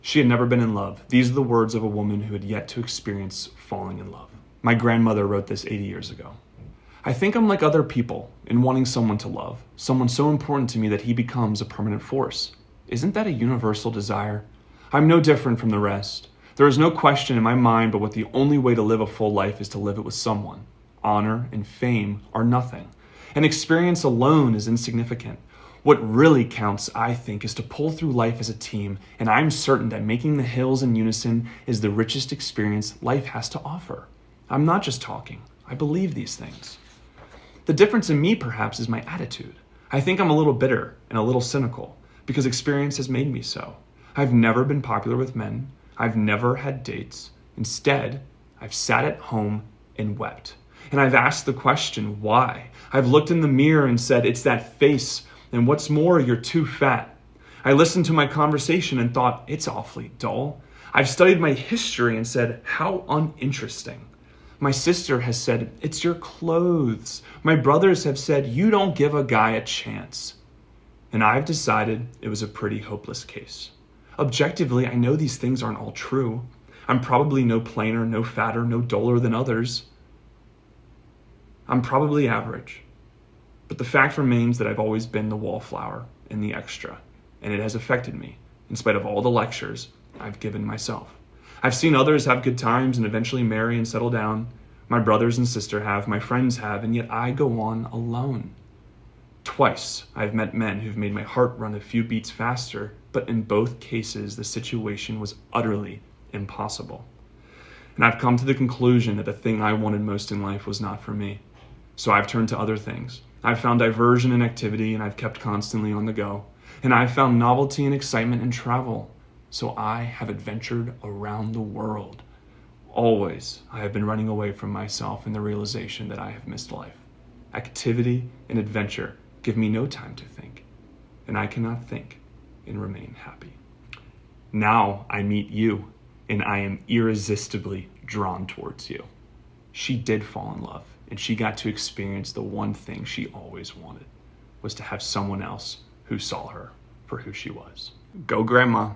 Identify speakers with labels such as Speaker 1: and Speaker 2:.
Speaker 1: She had never been in love. These are the words of a woman who had yet to experience falling in love. My grandmother wrote this 80 years ago. I think I'm like other people in wanting someone to love, someone so important to me that he becomes a permanent force. Isn't that a universal desire? I'm no different from the rest. There is no question in my mind but what the only way to live a full life is to live it with someone. Honor and fame are nothing. And experience alone is insignificant. What really counts, I think, is to pull through life as a team, and I'm certain that making the hills in unison is the richest experience life has to offer. I'm not just talking. I believe these things. The difference in me, perhaps, is my attitude. I think I'm a little bitter and a little cynical because experience has made me so. I've never been popular with men. I've never had dates. Instead, I've sat at home and wept. And I've asked the question, why? I've looked in the mirror and said, it's that face. And what's more, you're too fat. I listened to my conversation and thought, it's awfully dull. I've studied my history and said, how uninteresting. My sister has said, it's your clothes. My brothers have said, you don't give a guy a chance. And I've decided it was a pretty hopeless case. Objectively, I know these things aren't all true. I'm probably no plainer, no fatter, no duller than others. I'm probably average. But the fact remains that I've always been the wallflower and the extra, and it has affected me, in spite of all the lectures I've given myself. I've seen others have good times and eventually marry and settle down. My brothers and sister have, my friends have, and yet I go on alone. Twice I've met men who've made my heart run a few beats faster, but in both cases the situation was utterly impossible. And I've come to the conclusion that the thing I wanted most in life was not for me. So I've turned to other things. I've found diversion and activity, and I've kept constantly on the go. And I've found novelty and excitement in travel. So I have adventured around the world. Always, I have been running away from myself in the realization that I have missed life. Activity and adventure give me no time to think, and I cannot think and remain happy. Now I meet you, and I am irresistibly drawn towards you. She did fall in love, and she got to experience the one thing she always wanted, was to have someone else who saw her for who she was. Go, Grandma.